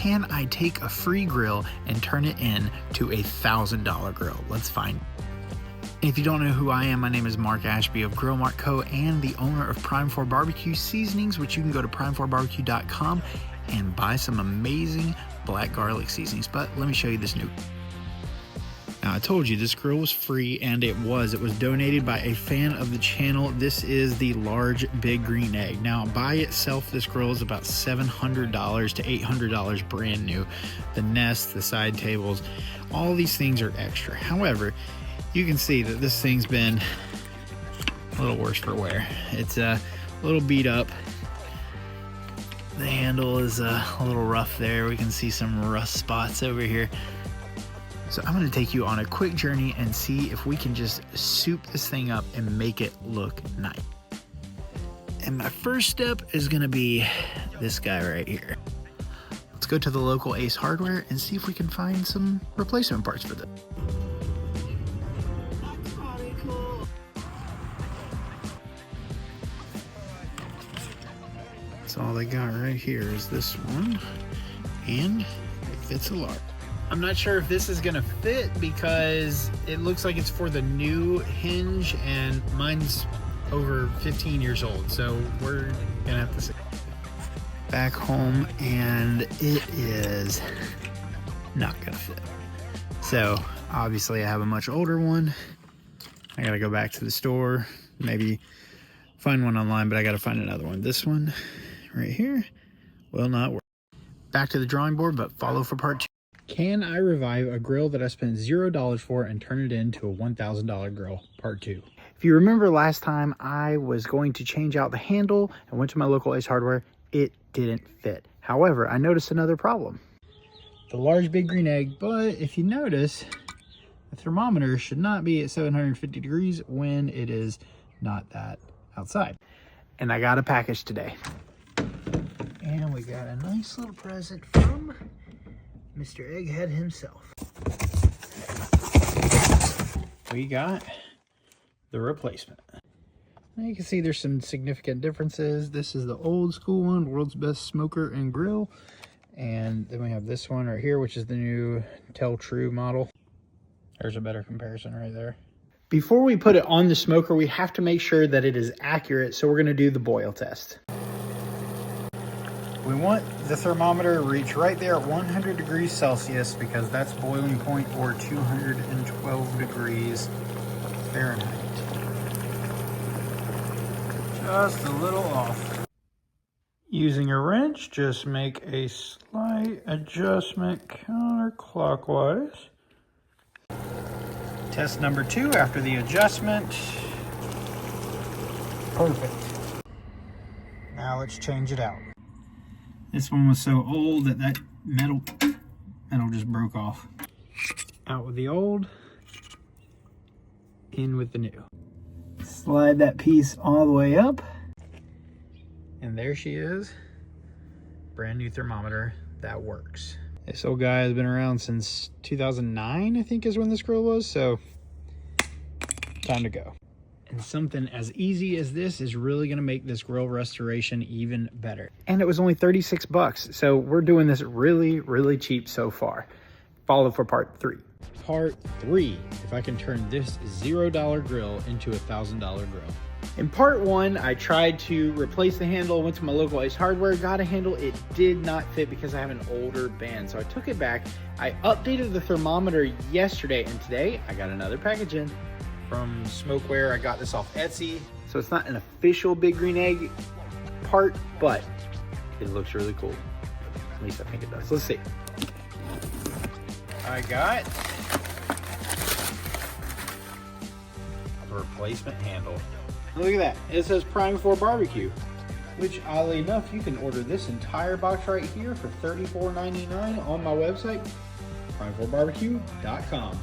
can I take a free grill and turn it into a $1,000 grill? Let's find. If you don't know who I am, my name is Mark Ashby of Grill Mart Co. and the owner of Prime 4 Barbecue Seasonings, which you can go to prime4barbecue.com and buy some amazing black garlic seasonings. But let me show you this new. Now, I told you this grill was free, and it was donated by a fan of the channel. This is the large big green egg. Now, by itself, this grill is about $700 to $800 brand new. The nest, the side tables, all these things are extra. However, you can see that this thing's been a little worse for wear. It's a little beat up. The handle is a little rough there. We can see some rust spots over here. So I'm gonna take you on a quick journey and see if we can just soup this thing up and make it look nice. And my first step is gonna be this guy right here. Let's go to the local Ace Hardware and see if we can find some replacement parts for this. So all they got right here is this one, and it fits a large. I'm not sure if this is gonna fit because it looks like it's for the new hinge, and mine's over 15 years old, so we're gonna have to see. Back home, and it is not gonna fit. So obviously I have a much older one. I gotta go back to the store, maybe find one online, but I gotta find another one. This one right here will not work. Back to the drawing board, but follow for part 2. Can I revive a grill that I spent $0 for and turn it into a $1,000 grill? Part 2. If you remember last time, I was going to change out the handle and went to my local Ace Hardware. It didn't fit. However, I noticed another problem. The large big green egg, but if you notice, the thermometer should not be at 750 degrees when it is not that outside. And I got a package today. And we got a nice little present from Mr. Egghead himself. We got the replacement. Now you can see there's some significant differences. This is the old school one, world's best smoker and grill. And then we have this one right here, which is the new Tell True model. There's a better comparison right there. Before we put it on the smoker, we have to make sure that it is accurate. So we're gonna do the boil test. We want the thermometer to reach right there at 100 degrees Celsius because that's boiling point, or 212 degrees Fahrenheit. Just a little off. Using a wrench, just make a slight adjustment counterclockwise. Test number 2 after the adjustment. Perfect. Now let's change it out. This one was so old that that metal just broke off. Out with the old, in with the new. Slide that piece all the way up, and there she is. Brand new thermometer that works. This old guy has been around since 2009, I think is when this grill was, so time to go. And something as easy as this is really gonna make this grill restoration even better. And it was only 36 bucks. So we're doing this really, really cheap so far. Follow for part 3. Part 3, if I can turn this $0 grill into a $1,000 grill. In part 1, I tried to replace the handle, went to my local Ace Hardware, got a handle. It did not fit because I have an older band. So I took it back. I updated the thermometer yesterday, and today I got another package in from Smokeware. I got this off Etsy. So it's not an official big green egg part, but it looks really cool. At least I think it does. Let's see. I got a replacement handle. Look at that. It says Prime 4 Barbecue, which oddly enough, you can order this entire box right here for $34.99 on my website, prime4barbecue.com.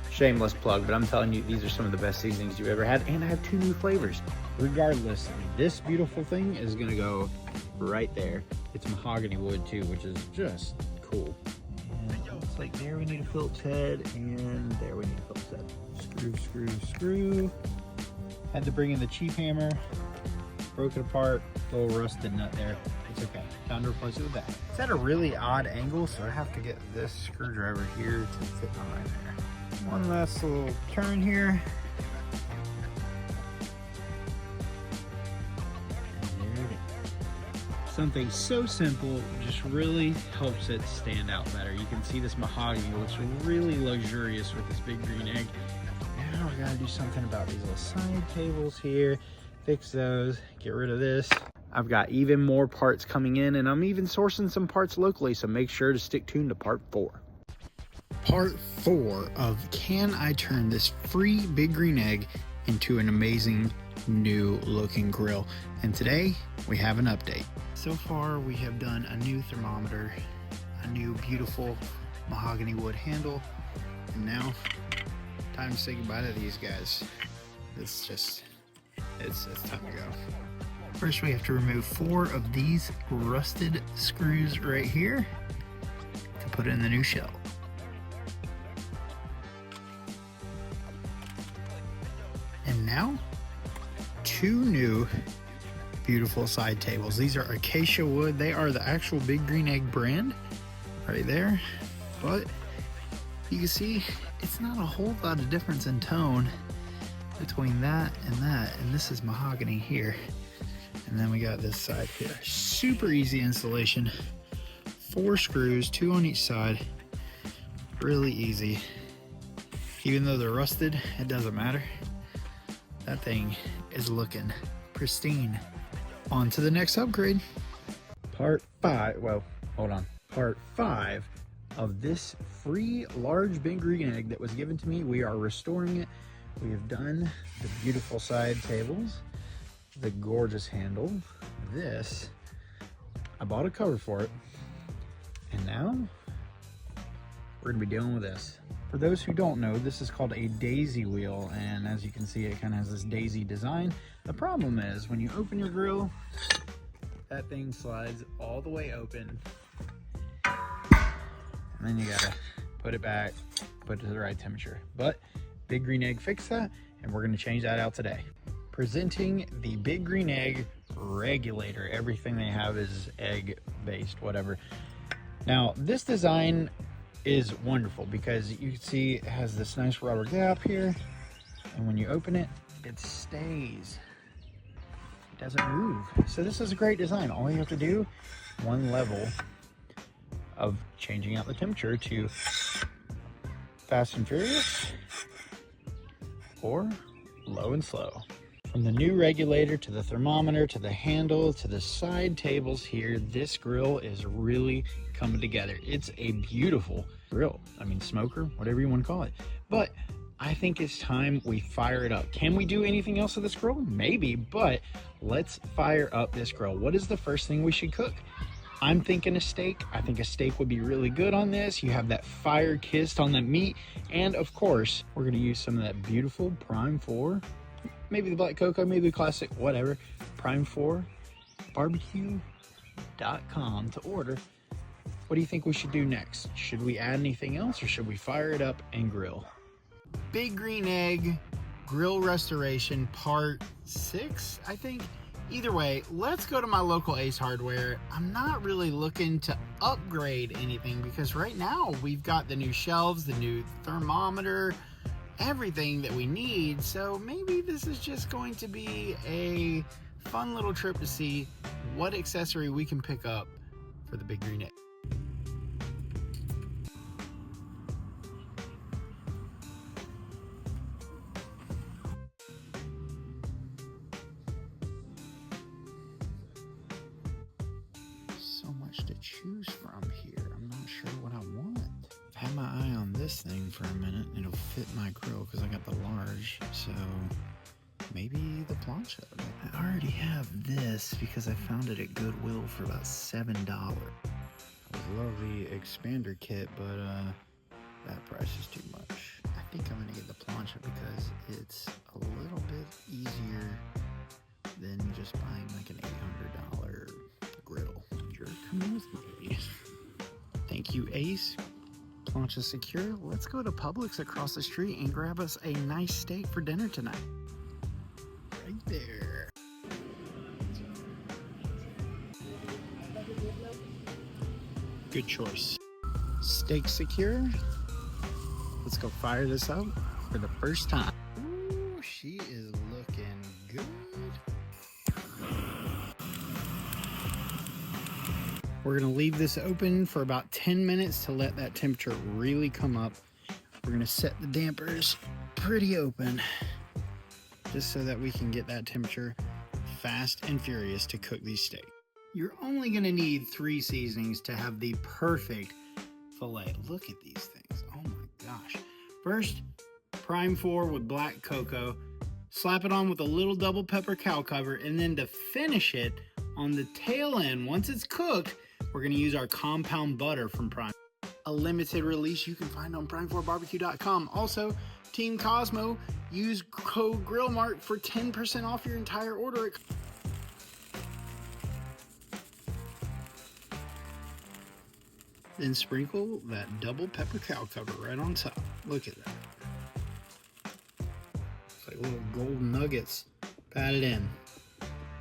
Shameless plug, but I'm telling you, these are some of the best seasonings you've ever had, and I have 2 new flavors. Regardless, this beautiful thing is gonna go right there. It's mahogany wood too, which is just cool. And it looks like there we need a Phillips head, and there we need a Phillips head. Screw, screw, screw. Had to bring in the cheap hammer, broke it apart, little rusted nut there. That's okay. Time to replace it with that. It's at a really odd angle, so I have to get this screwdriver here to fit behind there. One last little turn here. Something so simple just really helps it stand out better. You can see this mahogany looks really luxurious with this big green egg. Now I gotta do something about these little side tables here, fix those, get rid of this. I've got even more parts coming in, and I'm even sourcing some parts locally, so make sure to stick tuned to part 4. Part 4 of can I turn this free big green egg into an amazing new looking grill. And today we have an update. So far we have done a new thermometer, a new beautiful mahogany wood handle, and now time to say goodbye to these guys. It's time to go. First we have to remove 4 of these rusted screws right here to put in the new shell. And now 2 new beautiful side tables. These are acacia wood. They are the actual Big Green Egg brand right there. But you can see it's not a whole lot of difference in tone between that. And this is mahogany here. And then we got this side here. Super easy installation. 4 screws, 2 on each side. Really easy. Even though they're rusted, it doesn't matter. That thing is looking pristine. On to the next upgrade. Part 5, well, hold on. Part 5 of this free large big green egg that was given to me. We are restoring it. We have done the beautiful side tables, the gorgeous handle. This, I bought a cover for it. And now we're gonna be dealing with this. For those who don't know, this is called a daisy wheel, and as you can see, it kind of has this daisy design. The problem is when you open your grill, that thing slides all the way open, and then you gotta put it back, put it to the right temperature. But Big Green Egg fixed that, and we're gonna change that out today. Presenting the Big Green Egg Regulator. Everything they have is egg based, whatever. Now this design is wonderful because you can see it has this nice rubber gap here, and when you open it, it stays. It doesn't move. So this is a great design. All you have to do, one level of changing out the temperature to fast and furious or low and slow. From the new regulator to the thermometer to the handle to the side tables here, this grill is really coming together. It's a beautiful grill. I mean, smoker, whatever you want to call it. But I think it's time we fire it up. Can we do anything else with this grill? Maybe, but let's fire up this grill. What is the first thing we should cook? I'm thinking a steak. I think a steak would be really good on this. You have that fire kissed on the meat. And of course, we're gonna use some of that beautiful Prime 4, maybe the black cocoa, maybe the classic, whatever. Prime 4 barbecue.com to order. What do you think we should do next? Should we add anything else, or should we fire it up and grill? Big Green Egg Grill Restoration Part 6, I think. Either way, let's go to my local Ace Hardware. I'm not really looking to upgrade anything because right now we've got the new shelves, the new thermometer, everything that we need. So maybe this is just going to be a fun little trip to see what accessory we can pick up for the Big Green Egg. So much to choose from here. I'm not sure what I want. I've had my eye on this thing for a minute. It'll fit my grill because I got the large. So maybe the plancha. I already have this because I found it at Goodwill for about $7. I love the expander kit, but that price is too much. I think I'm gonna get the plancha because it's a little bit easier than just buying like an $800 grill. You're coming with me. Thank you, Ace. Plancha secure. Let's go to Publix across the street and grab us a nice steak for dinner tonight. Right there. Good choice. Steak secure. Let's go fire this up for the first time. Ooh, she is looking good. We're gonna leave this open for about 10 minutes to let that temperature really come up. We're gonna set the dampers pretty open just so that we can get that temperature fast and furious to cook these steaks. You're only gonna need 3 seasonings to have the perfect filet. Look at these things, oh my gosh. First, prime 4 with black cocoa, slap it on with a little double pepper cow cover, and then to finish it on the tail end, once it's cooked, we're gonna use our compound butter from Prime. A limited release you can find on prime4barbecue.com. Also, Team Cosmo, use code GRILLMARK for 10% off your entire order. Then sprinkle that double pepper cow cover right on top. Look at that. It's like little gold nuggets. Pat it in.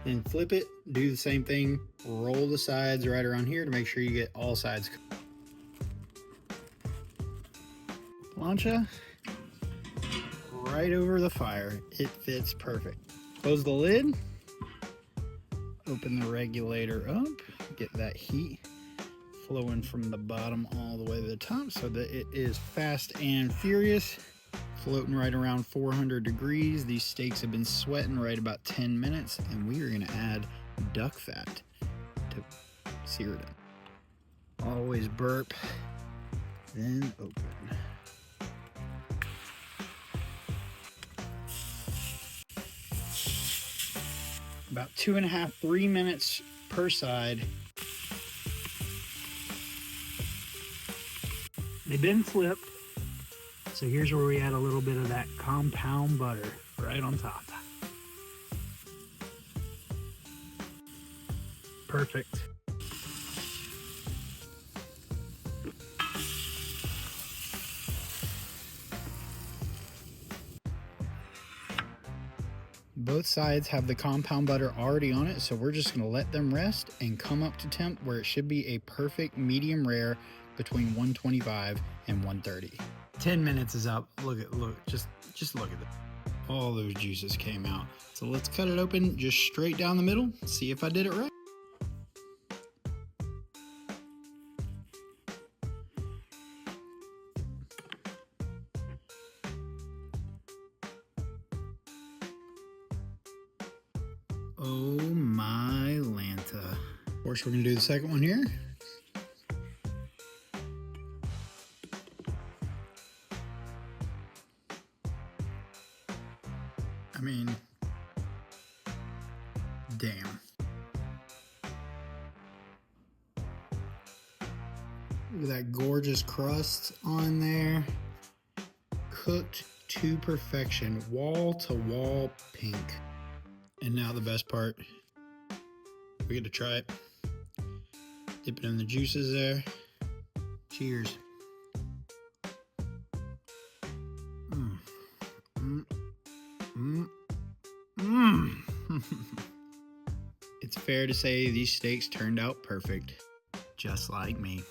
Then flip it, do the same thing, roll the sides right around here to make sure you get all sides cooked. Plancha right over the fire. It fits perfect. Close the lid, open the regulator up, get that heat flowing from the bottom all the way to the top so that it is fast and furious. Floating right around 400 degrees. These steaks have been sweating right about 10 minutes, and we are gonna add duck fat to sear it in. Always burp, then open. About 2.5 to 3 minutes per side. They've been flipped. So here's where we add a little bit of that compound butter right on top. Perfect. Both sides have the compound butter already on it, so we're just gonna let them rest and come up to temp where it should be a perfect medium rare between 125 and 130. 10 minutes is up. Look, just look at it. All those juices came out. So let's cut it open just straight down the middle, see if I did it right. Oh my Lanta. Of course, we're gonna do the second one here. I mean, damn. Look at that gorgeous crust on there. Cooked to perfection, wall to wall pink. And now the best part, we get to try it. Dip it in the juices there. Cheers. It's fair to say these steaks turned out perfect, just like me.